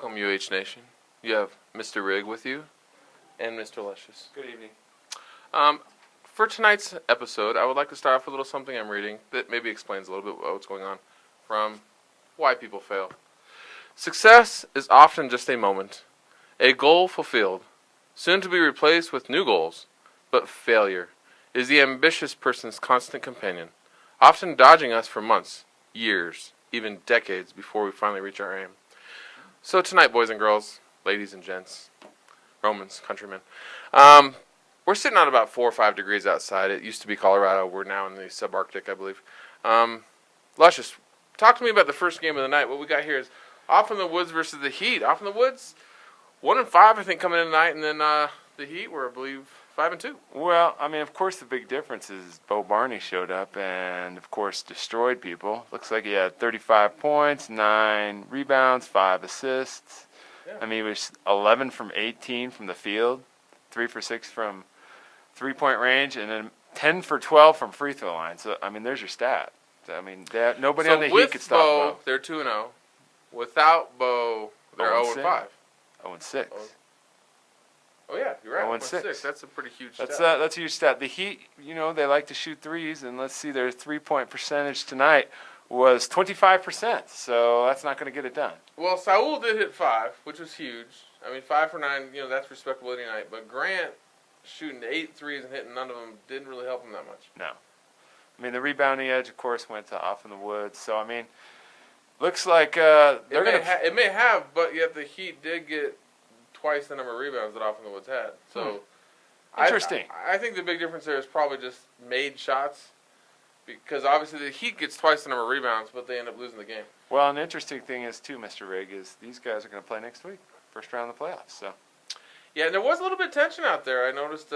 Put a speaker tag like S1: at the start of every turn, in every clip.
S1: Welcome, UH Nation. You have Mr. Rigg with you and Mr. Luscious.
S2: Good evening.
S1: For tonight's episode, I would like to start off with a little something I'm reading that maybe explains a little bit what's going on from Why People Fail. Success is often just a moment, a goal fulfilled, soon to be replaced with new goals, but failure is the ambitious person's constant companion, often dodging us for months, years, even decades before we finally reach our aim. So tonight, boys and girls, ladies and gents, Romans, countrymen, we're sitting at about 4 or 5 degrees outside. It used to be Colorado. We're now in the subarctic, I believe. Luscious, talk to me about the first game of the night. What we got here is Off in the Woods versus the Heat. Off in the Woods, 1-5, I think, coming in tonight, and then the Heat were, I believe, 5-2.
S2: Well, I mean, of course, the big difference is Bo Barney showed up and, of course, destroyed people. Looks like he had 35 points, 9 rebounds, 5 assists. Yeah. I mean, he was 11 from 18 from the field, 3 for 6 from three-point range, and then 10 for 12 from free throw line. So, I mean, there's your stat. I mean, nobody on the Heat could stop Bo.
S1: They're 2-0. Without Bo, they're 0-5.
S2: 0-6.
S1: Oh, yeah, you're right.
S2: 0-6.
S1: That's a pretty huge stat.
S2: That's a huge stat. The Heat, they like to shoot threes, and let's see, their three-point percentage tonight was 25%, so that's not going to get it done.
S1: Well, Saul did hit 5, which was huge. I mean, 5 for 9, that's respectable any night. But Grant shooting 8 threes and hitting none of them didn't really help him that much.
S2: No. I mean, the rebounding edge, of course, went to Off in the Woods. So, I mean, looks like they're going to...
S1: It may have, but yet the Heat did get twice the number of rebounds that Off in the Woods had. So,
S2: interesting.
S1: I think the big difference there is probably just made shots. Because obviously the Heat gets twice the number of rebounds, but they end up losing the game.
S2: Well, an interesting thing is, too, Mr. Rigg, is these guys are going to play next week. First round of the playoffs, so...
S1: Yeah, and there was a little bit of tension out there. I noticed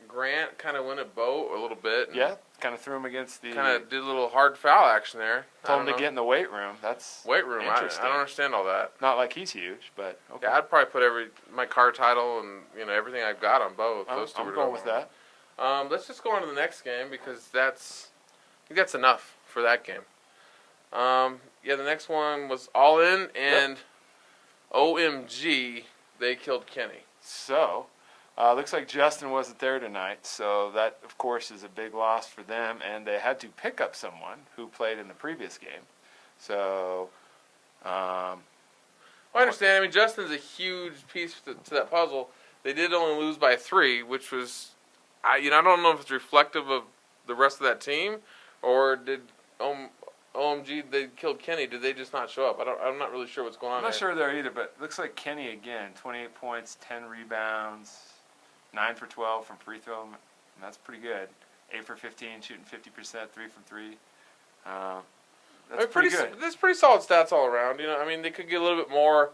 S1: Grant kind of went at Bo a little bit.
S2: Yeah, kind of threw him against the...
S1: Kind of did a little hard foul action there.
S2: Told him to get in the weight room. That's
S1: weight room.
S2: Interesting.
S1: I don't understand all that.
S2: Not like he's huge, but okay.
S1: Yeah, I'd probably put my car title and everything I've got on Bo.
S2: I'm going with that.
S1: Let's just go on to the next game because I think that's enough for that game. Yeah, the next one was All In, and OMG, they killed Kenny.
S2: So, looks like Justin wasn't there tonight, so that, of course, is a big loss for them, and they had to pick up someone who played in the previous game. So,
S1: I understand. I mean, Justin's a huge piece to that puzzle. They did only lose by 3, which was, I don't know if it's reflective of the rest of that team, or did OMG, they killed Kenny. Did they just not show up? I'm not really sure what's going on.
S2: I'm not sure there either, but it looks like Kenny again, 28 points, 10 rebounds, 9 for 12 from free throw, and that's pretty good. 8 for 15, shooting 50%, 3 from 3. That's pretty good.
S1: There's pretty solid stats all around. They could get a little bit more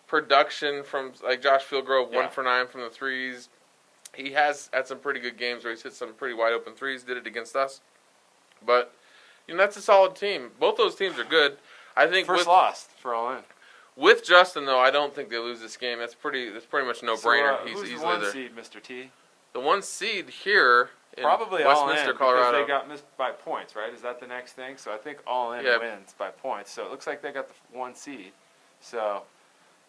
S1: production from like Josh Fieldgrove, 1 for 9 from the threes. He has had some pretty good games where he's hit some pretty wide open threes. Did it against us, but. That's a solid team. Both those teams are good. I think
S2: first loss for All In.
S1: With Justin, though, I don't think they lose this game. That's pretty much a no-brainer.
S2: So, who's
S1: He's
S2: the 1
S1: there.
S2: seed, Mr. T?
S1: The 1 seed here in
S2: probably
S1: Westminster,
S2: All In,
S1: Colorado.
S2: because they got missed by points, right? Is that the next thing? So I think All In wins by points. So it looks like they got the 1 seed. So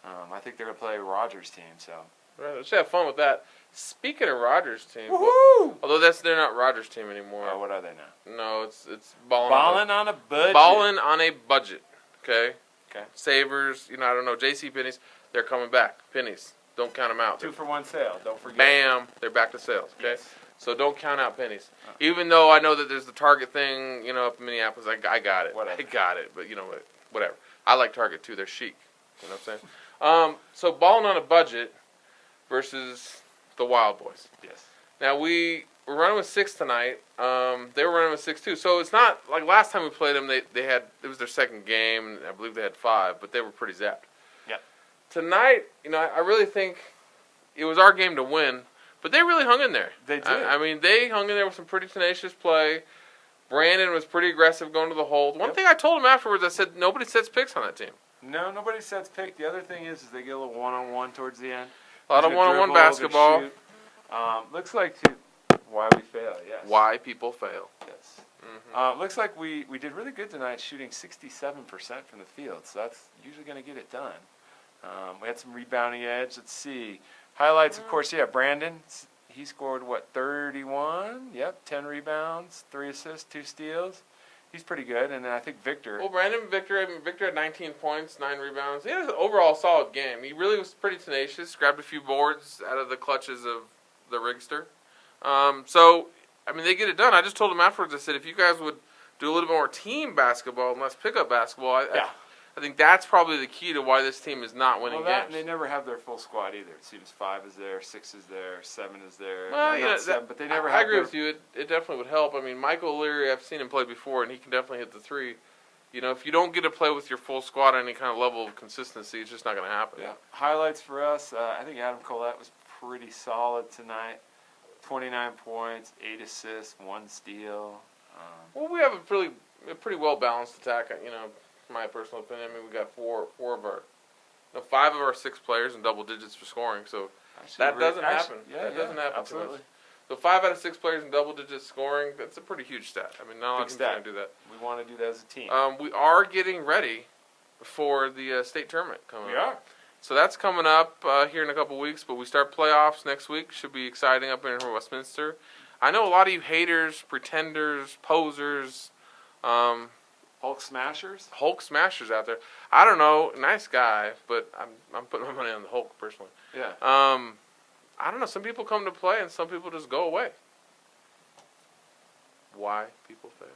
S2: I think they're going to play Rogers' team. So
S1: right, let's have fun with that. Speaking of Rogers' team, although they're not Rogers' team anymore.
S2: Oh, what are they now?
S1: No, it's balling
S2: on a budget.
S1: Balling on a budget. Okay.
S2: Okay.
S1: Savers, I don't know. J.C. Penney's, they're coming back. Pennies, don't count them out.
S2: 2 for 1 sale. Don't forget.
S1: Bam, they're back to sales. Okay.
S2: Yes.
S1: So don't count out pennies. Even though I know that there's the Target thing, up in Minneapolis, I got it.
S2: Whatever.
S1: I got it. But whatever. I like Target too. They're chic. You know what I'm saying? So balling on a budget versus the Wild Boys.
S2: Yes.
S1: Now we're running with 6 tonight. They were running with 6 too. So it's not like last time we played them. They had it was their second game. And I believe they had 5, but they were pretty zapped.
S2: Yep.
S1: Tonight, I really think it was our game to win. But they really hung in there.
S2: They did.
S1: I mean, they hung in there with some pretty tenacious play. Brandon was pretty aggressive going to the hold. One thing I told him afterwards, I said, nobody sets picks on that team.
S2: No, nobody sets pick. The other thing is they get a little one-on-one towards the end.
S1: A lot of one-on-one basketball.
S2: Looks like why we fail, yes.
S1: Why people fail.
S2: Yes. Mm-hmm. Looks like we did really good tonight, shooting 67% from the field. So that's usually going to get it done. We had some rebounding edge. Let's see. Highlights, of course, Brandon. He scored, 31? Yep, 10 rebounds, 3 assists, 2 steals. He's pretty good. And then I think Victor.
S1: Well, Victor had 19 points, 9 rebounds. He had an overall solid game. He really was pretty tenacious, grabbed a few boards out of the clutches of the rigster. So, I mean, they get it done. I just told him afterwards, I said, if you guys would do a little bit more team basketball and less pickup basketball, I think that's probably the key to why this team is not winning games.
S2: They never have their full squad either. It seems 5 is there, 6 is there, 7 is there.
S1: Well,
S2: not 7, but they never have.
S1: I agree with you. It definitely would help. I mean, Michael O'Leary, I've seen him play before, and he can definitely hit the 3. You know, if you don't get to play with your full squad at any kind of level of consistency, it's just not going to happen.
S2: Yeah. Highlights for us, I think Adam Collette was pretty solid tonight. 29 points, 8 assists, 1 steal.
S1: Well, we have a pretty well-balanced attack, you know, in my personal opinion. I mean, we got 5 of our 6 players in double digits for scoring, so that doesn't happen. That doesn't happen
S2: absolutely.
S1: too much. So 5 out of 6 players in double digits scoring, that's a pretty huge stat. I mean, not a lot of teams can do that.
S2: We want to do that as a team.
S1: We are getting ready for the state tournament coming up.
S2: We are.
S1: So that's coming up here in a couple weeks, but we start playoffs next week. Should be exciting up in Westminster. I know a lot of you haters, pretenders, posers,
S2: Hulk Smashers
S1: out there. I don't know, nice guy, but I'm putting my money on the Hulk personally.
S2: Yeah.
S1: I don't know. Some people come to play, and some people just go away. Why people fail.